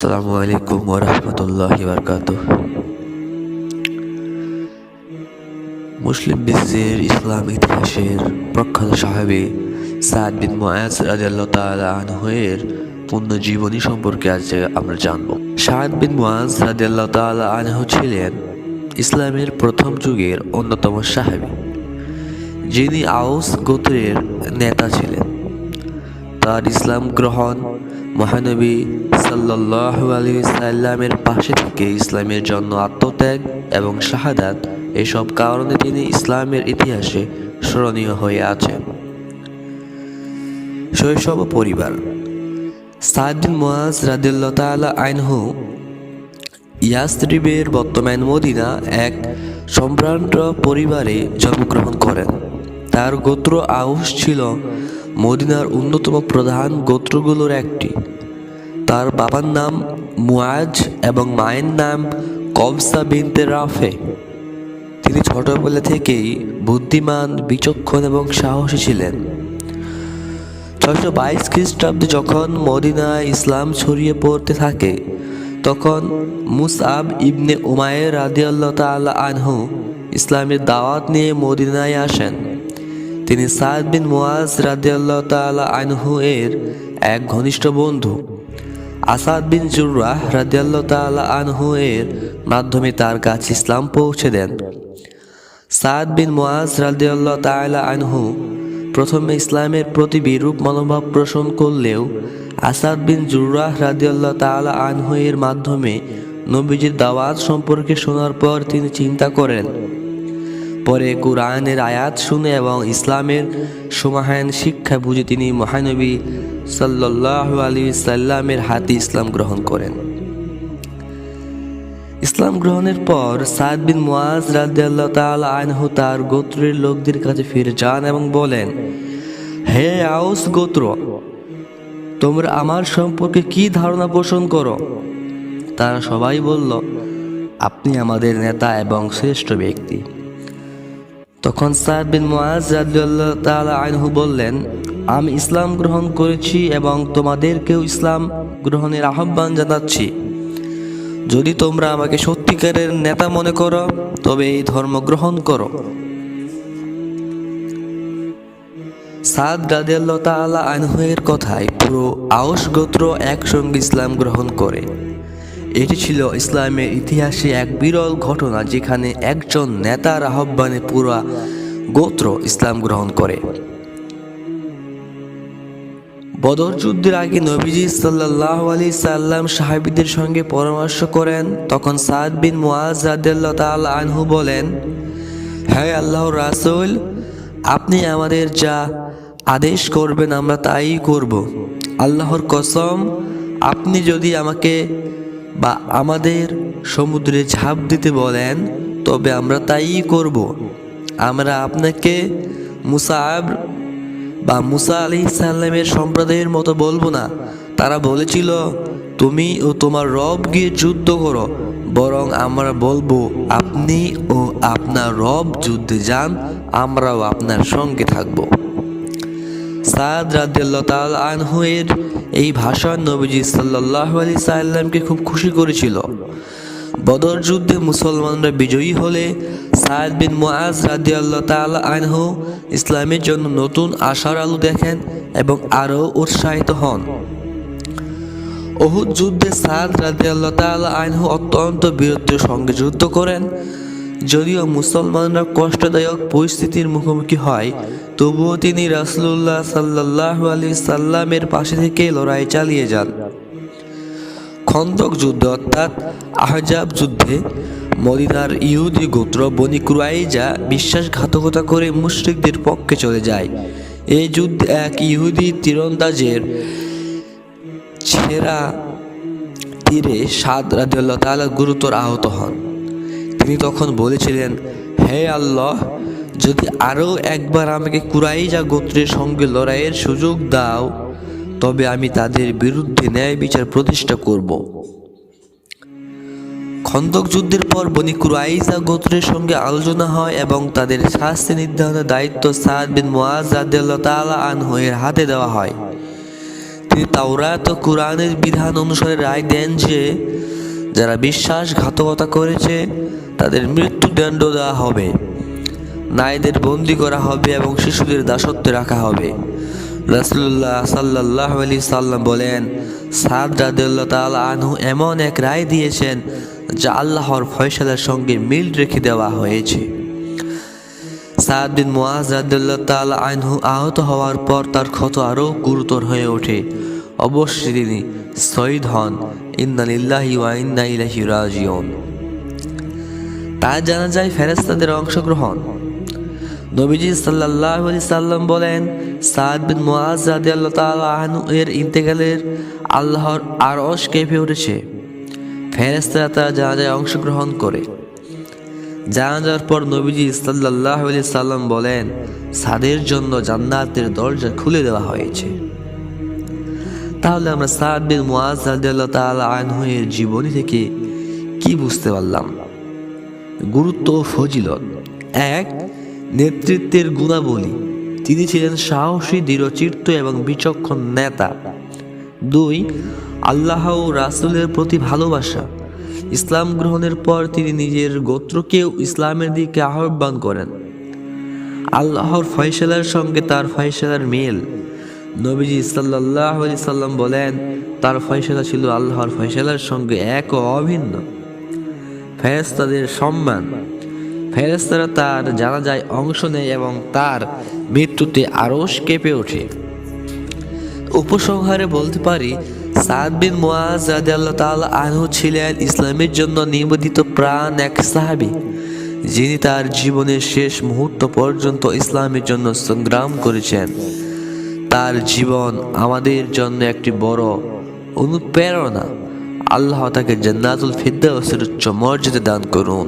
আসসালামু আলাইকুম ওয়া রাহমাতুল্লাহি ওয়া বারাকাতুহু। মুসলিম বিশ্বের ইসলাম ইতিহাসের প্রখ্যাত সাহাবী সাদ বিন মুআজ রাদিয়াল্লাহু তাআলা আনহু এর পূর্ণ জীবনী সম্পর্কে আজ আমরা জানব। সাদ বিন মুআজ রাদিয়াল্লাহু তাআলা আনহু ছিলেন ইসলামের প্রথম যুগের অন্যতম সাহাবী, যিনি আউস গোত্রের নেতা ছিলেন। তার ইসলাম গ্রহণ, মহানবী সাল্লাল্লাহু আলাইহি সাল্লামের পাশে থেকে ইসলামের জন্য আত্মত্যাগ এবং শাহাদাত, এসব কারণে তিনি ইসলামের ইতিহাসে স্মরণীয় হয়ে আছেন। শৈশব পরিবার। সাদ বিন মুআজ রাদিয়াল্লাহু তাআলা আনহু ইয়াসরিবের বর্তমান মদিনা এক সম্ভ্রান্ত পরিবারে জন্মগ্রহণ করেন। তার গোত্র আউস ছিল মদিনার অন্যতম প্রধান গোত্রগুলোর একটি। তার বাবার নাম মুআজ এবং মায়ের নাম কবসা বিনতে রাফে। তিনি ছোটবেলা থেকেই বুদ্ধিমান, বিচক্ষণ এবং সাহসী ছিলেন। 622 খ্রিস্টাব্দে যখন মদিনায় ইসলাম ছড়িয়ে পড়তে থাকে, তখন মুসআব ইবনে উমাইর রাদিয়াল্লাহু তাআলা আনহু ইসলামের দাওয়াত নিয়ে মদিনায় আসেন। তিনি সাদ বিন মুআজ রাদিয়াল্লাহু তাআলা আনহু এর এক ঘনিষ্ঠ বন্ধু আসাদ বিন জুররাহ রাদিয়াল্লাহু তাআলা আনহু এর মাধ্যমে তার কাছে ইসলাম পৌঁছে দেন। সাদ বিন মুআজ রাদিয়াল্লাহু তাআলা আনহু প্রথমে ইসলামের প্রতি বিরূপ মনোভাব পোষণ করলেও আসাদ বিন জুররাহ রাদিয়াল্লাহু তাআলা আনহু এর মাধ্যমে নবীজির দাওয়াত সম্পর্কে শোনার পর তিনি চিন্তা করেন। পরে কুরআনের আয়াত শুনে এবং ইসলামের সমাহান শিক্ষা বুঝে তিনি মহানবী সাল্লাল্লাহু আলাইহি সাল্লামের হাতে ইসলাম গ্রহণ করেন। ইসলাম গ্রহণের পর সাদ বিন মুআজ রাদিয়াল্লাহু তাআলা আনহু তার গোত্রের লোকদের কাছে ফিরে যান এবং বলেন, হে আউস গোত্র, তোমরা আমার সম্পর্কে কি ধারণা পোষণ করো? তারা সবাই বলল, আপনি আমাদের নেতা এবং শ্রেষ্ঠ ব্যক্তি। তখন সাদ বিন মুআজ রাদিয়াল্লাহু তাআলা আনহু বললেন, আমি ইসলাম গ্রহণ করেছি এবং তোমাদেরকেও ইসলাম গ্রহণের আহ্বান জানাচ্ছি। যদি তোমরা আমাকে সত্যিকারের নেতা মনে করো, তবে এই ধর্ম গ্রহণ করো। সাদ রাদিয়াল্লাহু তাআলা আনহু এর কথায় পুরো আউস গোত্র একসঙ্গে ইসলাম গ্রহণ করে। এটি ছিল ইসলামের ইতিহাসে এক বিরল ঘটনা, যেখানে একজন নেতার আহ্বানে পুরো গোত্র ইসলাম গ্রহণ করে। বদর যুদ্ধের আগে নবীজি সাল্লাল্লাহু আলাইহি সাল্লাম সাহাবীদের সঙ্গে পরামর্শ করেন। তখন সাদ বিন মুআজ রাদিয়াল্লাহু তাআলা আনহু বলেন, হে আল্লাহর রাসূল, আপনি আমাদের যা আদেশ করবেন আমরা তাই করব। আল্লাহর কসম, আপনি যদি আমাকে বা আমাদের সমুদ্রে ঝাঁপ দিতে বলেন, তবে আমরা তাই করব। আমরা আপনাকে মুসা আলাইহিস সালামের সম্প্রদায়ের মতো বলবো না। তারা বলেছিল, তুমি ও তোমার রব গিয়ে যুদ্ধ করো, বরং আমরা বলবো, আপনি ও আপনার রব যুদ্ধে যান, আমরাও আপনার সঙ্গে থাকব। সাদ রাদিয়াল্লাহু তাআলা আনহু এর এই ভাষণ নবীজি সাল্লাল্লাহু আলাইহি সাল্লামকে খুব খুশি করেছিল। বদর যুদ্ধে মুসলমানরা বিজয়ী হলে সাদ বিন মুআজ রাদিয়াল্লাহু তাআলা আনহু ইসলামের জন্য নতুন আশার আলো দেখেন এবং আরও উৎসাহিত হন। উহুদ যুদ্ধে সাদ রাদিয়াল্লাহু তাআলা আনহু অত্যন্ত বীরত্বের সঙ্গে যুদ্ধ করেন। যদিও মুসলমানরা কষ্টদায়ক পরিস্থিতির মুখোমুখি হয়, তবুও তিনি রাসূলুল্লাহ সাল্লাল্লাহু আলাইহি সাল্লামের পাশে থেকে লড়াই চালিয়ে যান। খন্দক যুদ্ধ অর্থাৎ আহজাব যুদ্ধে মদিনার ইহুদি গোত্র বনি কুরাইজা বিশ্বাসঘাতকতা করে মুশরিকদের পক্ষে চলে যায়। এই যুদ্ধে এক ইহুদি তীরন্দাজের ছেঁড়া তীরে সাদ রাদিয়াল্লাহু তাআলা গুরুতর আহত হন। তিনি তখন বলেছিলেন, হে আল্লাহ, যদি আরও একবার আমাকে কুরাইজা গোত্রের সঙ্গে লড়াইয়ের সুযোগ দাও, তবে আমি তাদের বিরুদ্ধে ন্যায় বিচার প্রতিষ্ঠা করব। খন্দক যুদ্ধের পর বনি কুরাইজা গোত্রের সঙ্গে আলোচনা হয় এবং তাদের শাস্তি নির্ধারণের দায়িত্ব সাদ বিন মুআজ রাদিয়াল্লাহু তাআলা আনহু এর হাতে দেওয়া হয়। তিনি তাওরাত ও কুরআনের বিধান অনুসারে রায় দেন যে যারা বিশ্বাসঘাতকতা করেছে তাদের মৃত্যুদণ্ড দেওয়া হবে, নারীদের বন্দী করা হবে এবং শিশুদের দাসত্বে রাখা হবে। রাসূলুল্লাহ সাল্লাল্লাহু আলাইহি সাল্লাম বলেন, সাদ রাদিয়াল্লাহু তাআলা আনহু এমন এক রায় দিয়েছেন যা আল্লাহর ফয়সালার সঙ্গে মিল রেখে দেওয়া হয়েছে। সাদ বিন মুআজ রাদিয়াল্লাহু তাআলা আনহু আহত হওয়ার পর তার ক্ষত আরও গুরুতর হয়ে ওঠে। অবশ্যই তিনি শহীদ হন। ইন্না লিল্লাহি ওয়া ইন্না ইলাইহি রাজিউন। তার জানাজায় ফেরেশতাদের অংশগ্রহণ। নবীজি সাল্লাল্লাহু আলাইহি সাল্লাম বলেন, সাদ বিন মুআজ রাদিয়াল্লাহু তাআলা আনহু এর ইন্তেকালের আল্লাহর আরশ কেঁপে উঠেছে। ফেরেশতারা তার জানাজায় অংশগ্রহণ করে। জানাজার পর নবীজি সাল্লাল্লাহু আলাইহি সাল্লাম বলেন, সাদের জন্য জান্নাতের দরজা খুলে দেওয়া হয়েছে। তাহলে আমরা সাদ বিন মুআজ রাদিয়াল্লাহু তাআলা আনহু এর জীবনী থেকে কি বুঝতে পারলাম? গুরুত্ব ও ফজিলত। 1. নেতৃত্বের গুণাবলী। তিনি ছিলেন সাহসী, দৃঢ়চিত্ত এবং বিচক্ষণ নেতা। 2. আল্লাহ ও রাসূলের প্রতি ভালোবাসা। ইসলাম গ্রহণের পর তিনি নিজের গোত্রকেও ইসলামের দিকে আহ্বান করেন। আল্লাহর ফয়সালার সঙ্গে তার ফয়সালার মিল। নবীজি সাল্লাল্লাহু আলাইহি সাল্লাম বলেন, তার ফয়সালা ছিল আল্লাহর ফয়সালার সঙ্গে এক ও অভিন্ন। ফেরেশতাদের সম্মান। ফেরেশতারা তার জানাজায় অংশ নেয় এবং তার মৃত্যুতে আরশ কেঁপে ওঠে। উপসংহারে বলতে পারি, সাদ বিন মুআজ রাদিয়াল্লাহু তাআলা আনহু ছিলেন ইসলামের জন্য নিবেদিত প্রাণ এক সাহাবী, যিনি তার জীবনের শেষ মুহূর্ত পর্যন্ত ইসলামের জন্য সংগ্রাম করেছেন। তার জীবন আমাদের জন্য একটি বড় অনুপ্রেরণা। আল্লাহ তাকে জান্নাতুল ফিরদাউসের উচ্চ মর্যাদা দান করুন।